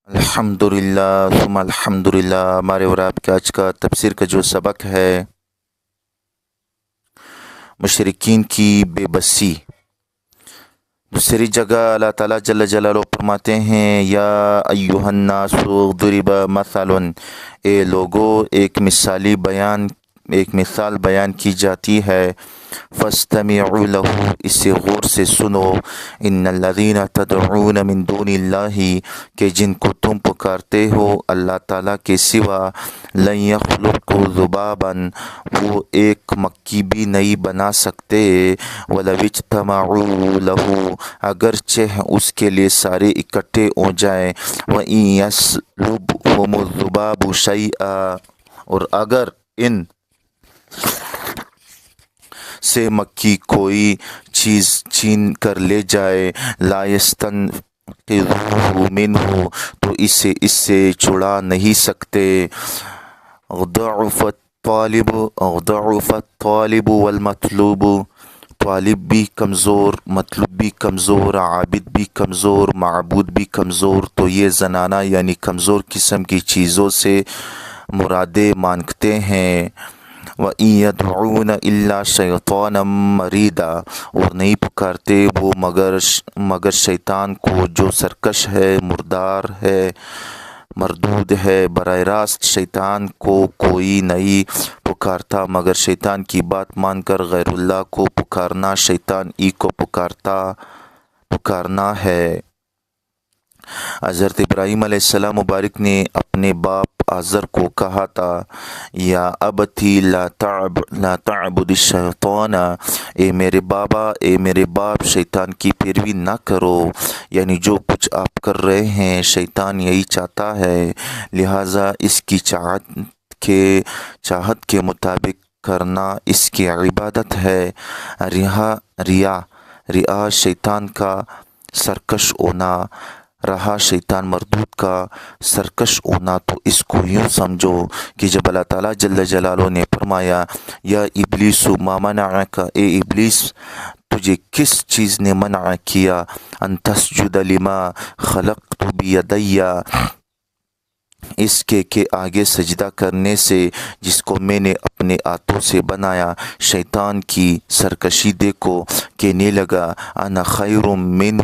الحمدللہ ثم الحمدللہ۔ ہمارے اور آپ کے آج کا تفسیر کا جو سبق ہے، مشرکین کی بے بسی۔ دوسری جگہ اللہ تعالیٰ جل جلالہ فرماتے ہیں، یا ایہا الناس ضرب مثل، اے لوگو ایک مثال بیان کی جاتی ہے، فاستمعوا لہ، اسے غور سے سنو، ان الذین تدعون من دون اللہ، کہ جن کو تم پکارتے ہو اللہ تعالیٰ کے سوا، لن یخلقوا ذبابا، وہ ایک مکھی بھی نہیں بنا سکتے، ولو اجتمعوا لہ، اگرچہ اس کے لیے سارے اکٹھے ہو جائیں، وَإِن يَسْلُبْهُمُ الذُّبَابُ شَيْئًا، اور اگر ان سے مکھی کوئی چیز چھین کر لے جائے، لا یستنقذوہ منہ، تو اس سے چھڑا نہیں سکتے، ضعف الطالب والمطلوب، طالب بھی کمزور، مطلوب بھی کمزور، عابد بھی کمزور، معبود بھی کمزور۔ تو یہ زنانہ یعنی کمزور قسم کی چیزوں سے مرادیں مانگتے ہیں۔ وَإِن يَدْعُونَ إِلَّا شَيْطَانًا مَرِيدًا، اور نہیں پکارتے وہ مگر شیطان کو جو سرکش ہے، مردار ہے، مردود ہے۔ براہ راست شیطان کو کوئی نہیں پکارتا، مگر شیطان کی بات مان کر غیر اللہ کو پکارنا شیطان ہی کو پکارنا ہے۔ حضرت ابراہیم علیہ السلام مبارک نے اپنے باپ آزر کو کہا تھا، یا ابتی لا تعبد الشیطان، اے میرے بابا، اے میرے باپ، شیطان کی پیروی نہ کرو، یعنی جو کچھ آپ کر رہے ہیں شیطان یہی چاہتا ہے، لہٰذا اس کی چاہت کے مطابق کرنا اس کی عبادت ہے۔ ریا شیطان کا سرکش ہونا رہا، شیطان مردود کا سرکش ہونا، تو اس کو یوں سمجھو کہ جب اللہ تعالیٰ جل جلالہ نے فرمایا، یا ابلیس ما منعک، اے ابلیس تجھے کس چیز نے منع کیا، ان تسجد لما خلقت بیدی، اس کے کہ آگے سجدہ کرنے سے جس کو میں نے اپنے ہاتھوں سے بنایا۔ شیطان کی سرکشی دیکھو، کہنے لگا، انا خیر منہ،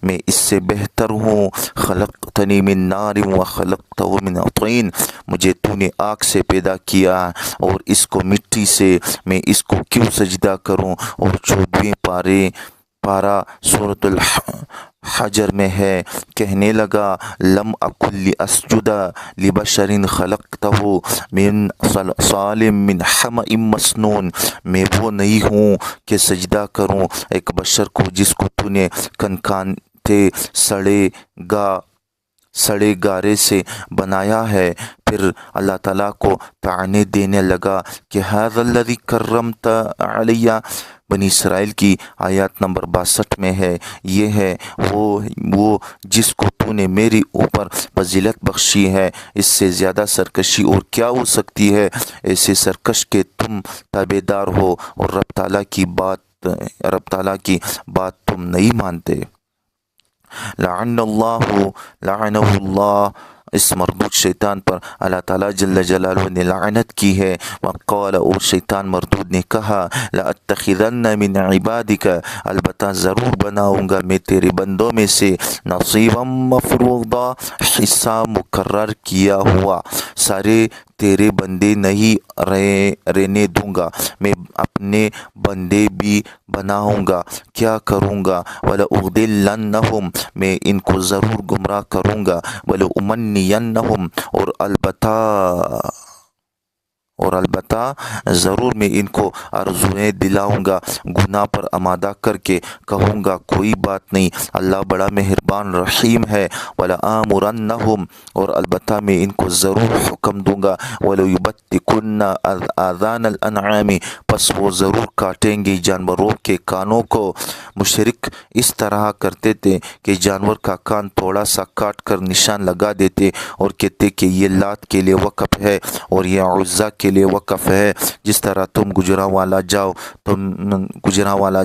میں اس سے بہتر ہوں، خلقتنی من نار و خلقتہ من طین، مجھے تو نے آگ سے پیدا کیا اور اس کو مٹی سے، میں اس کو کیوں سجدہ کروں۔ اور 14ویں پارہ سورۃ الحجر میں ہے، کہنے لگا، لم اکن لاسجد لبشر خلقتہ من صلصال من حمأ مسنون، میں وہ نہیں ہوں کہ سجدہ کروں ایک بشر کو جس کو تو نے کنکانتے سڑے گارے سے بنایا ہے۔ پھر اللہ تعالیٰ کو طعنے دینے لگا کہ ھذا الذی کرمت علی، بنی اسرائیل کی آیات نمبر 62 میں ہے، یہ ہے وہ جس کو تو نے میری اوپر فضیلت بخشی ہے، اس سے زیادہ سرکشی اور کیا ہو سکتی ہے، ایسے سرکش کے تم تابع دار ہو اور رب تعالیٰ کی بات تم نہیں مانتے۔ لعنہ اللہ، اس مردود شیطان پر اللہ تعالیٰ جل جلالہ نے لعنت کی ہے۔ وقال، اور شیطان مردود نے کہا، لأتخذن من عبادک، البتہ ضرور بناؤں گا میں تیرے بندوں میں سے، نصیبا مفروضا، حصہ مقرر کیا ہوا، سارے تیرے بندے نہیں رہنے دوں گا، میں اپنے بندے بھی بناؤں گا، کیا کروں گا، وَلَأُضِلَّنَّهُمْ، میں ان کو ضرور گمراہ کروں گا، وَلَأُمَنِّيَنَّهُمْ، اور البتہ ضرور میں ان کو آرزوئیں دلاؤں گا، گناہ پر آمادہ کر کے کہوں گا کوئی بات نہیں، اللہ بڑا مہربان رحیم ہے، وَلَآمُرَنَّهُمْ، اور البتہ میں ان کو ضرور حکم دوں گا، وَلَيُبَتِّكُنَّ آذَانَ الْأَنْعَامِ، پس وہ ضرور کاٹیں گے جانوروں کے کانوں کو۔ مشرک اس طرح کرتے تھے کہ جانور کا کان تھوڑا سا کاٹ کر نشان لگا دیتے اور کہتے کہ یہ لات کے لیے وقف ہے اور یہ عزا کے کے لیے وقف ہے. جس طرح تم گجرانوالہ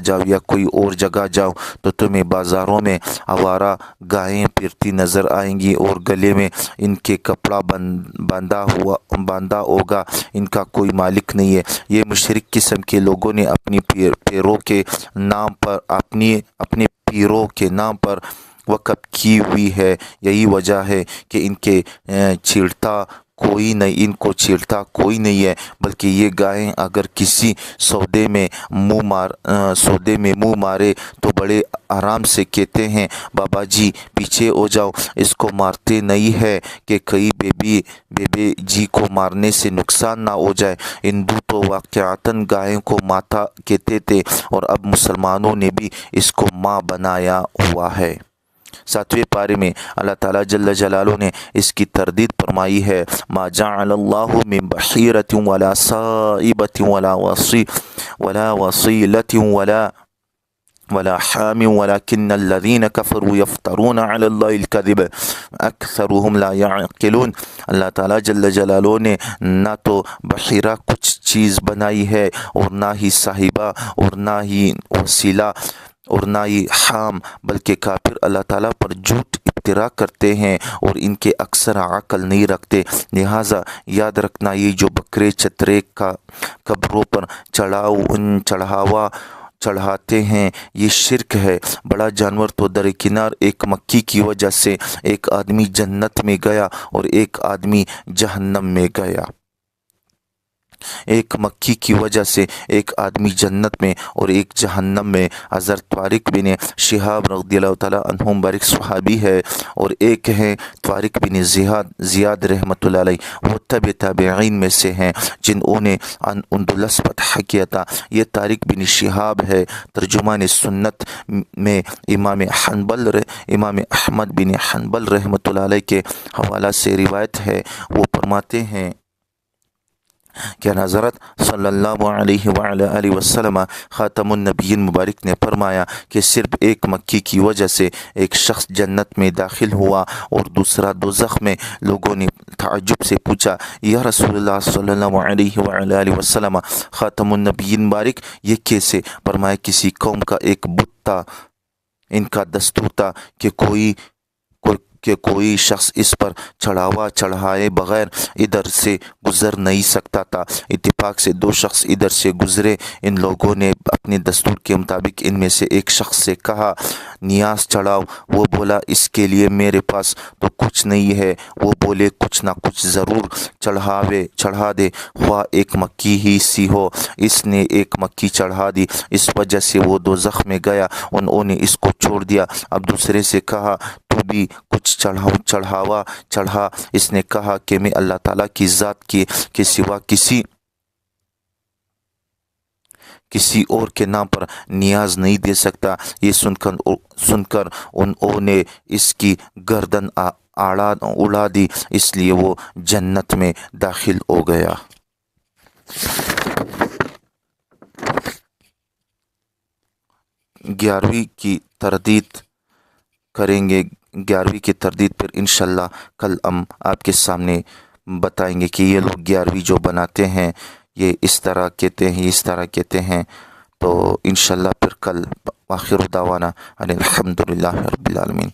جاؤ یا کوئی اور جگہ جاؤ تو تمہیں بازاروں میں آوارہ گائیں پھرتی نظر آئیں گی اور گلے میں ان کے کپڑا باندھا ہوگا. ان کا کوئی مالک نہیں ہے. یہ مشرک قسم کے لوگوں نے اپنے پیروں کے نام پر وقف کی ہوئی ہے. یہی وجہ ہے کہ ان کو چھیڑتا کوئی نہیں ہے. بلکہ یہ گائیں اگر کسی سودے میں منہ مارے تو بڑے آرام سے کہتے ہیں بابا جی پیچھے ہو جاؤ. اس کو مارتے نہیں ہے کہ کئی بیبے جی کو مارنے سے نقصان نہ ہو جائے. ہندو تو واقعتاً گائے کو ماتا کہتے تھے اور اب مسلمانوں نے بھی اس کو ماں بنایا ہوا ہے. 7ویں پارے میں اللہ تعالیٰ جل جلالہ نے اس کی تردید فرمائی ہے. ما جعل اللہ من بحیرۃ ولا صائبۃ ولا وصیلۃ ولا حام ولكن الذين كفروا يفترون على الله الكذب اکثرهم لا يعقلون. اللہ تعالیٰ جل جلالہ نے نہ تو بحیرہ کچھ چیز بنائی ہے اور نہ ہی صاحبہ اور نہ ہی وسیلہ اور نہ ہی حام، بلکہ کافر اللہ تعالیٰ پر جھوٹ افترا کرتے ہیں اور ان کے اکثر عقل نہیں رکھتے. لہٰذا یاد رکھنا یہ جو بکرے چترے کا قبروں پر چڑھاتے ہیں یہ شرک ہے. بڑا جانور تو درکنار ایک مکھی کی وجہ سے ایک آدمی جنت میں گیا اور ایک آدمی جہنم میں گیا. ایک مکھی کی وجہ سے ایک آدمی جنت میں اور ایک جہنم میں. حضرت طارق بن شہاب رضی اللہ تعالیٰ عنہم بارک صحابی ہے اور ایک ہیں طارق بن زیاد رحمۃ اللہ علیہ، وہ تابعین میں سے ہیں جنہوں نے اندلس فتح کیا تھا. یہ طارق بن شہاب ہے. ترجمان سنت میں امام احمد بن حنبل رحمۃ اللہ علیہ کے حوالہ سے روایت ہے. وہ فرماتے ہیں کہ حضرت صلی اللہ علیہ وآلہ وسلم خاتم النبیین مبارک نے فرمایا کہ صرف ایک مکھی کی وجہ سے ایک شخص جنت میں داخل ہوا اور دوسرا دوزخ میں. لوگوں نے تعجب سے پوچھا یا رسول اللہ صلی اللہ علیہ وآلہ وسلم خاتم النبیین مبارک یہ کیسے؟ فرمایا کسی قوم کا ایک بت تھا، ان کا دستور تھا کہ کوئی شخص اس پر چڑھائے بغیر ادھر سے گزر نہیں سکتا تھا. اتفاق سے 2 شخص ادھر سے گزرے. ان لوگوں نے اپنے دستور کے مطابق ان میں سے ایک شخص سے کہا نیاز چڑھاؤ. وہ بولا اس کے لیے میرے پاس تو کچھ نہیں ہے. وہ بولے کچھ نہ کچھ ضرور چڑھا دے خواہ ایک مکھی ہی سی ہو. اس نے ایک مکھی چڑھا دی. اس وجہ سے وہ دوزخ میں گیا. انہوں نے اس کو چھوڑ دیا. اب دوسرے سے کہا تو بھی کچھ چڑھا. اس نے کہا کہ میں اللہ تعالیٰ کی ذات کے سوا کسی اور کے نام پر نیاز نہیں دے سکتا. یہ سن کر انہوں نے اس کی گردن اڑا دی، اس لیے وہ جنت میں داخل ہو گیا. 11ویں کی تردید کریں گے. 11ویں کی تردید پھر انشاءاللہ کل ہم آپ کے سامنے بتائیں گے کہ یہ لوگ 11ویں جو بناتے ہیں یہ اس طرح کہتے ہیں. تو انشاءاللہ پھر کل آخر دعوانا الحمدللہ رب العالمین.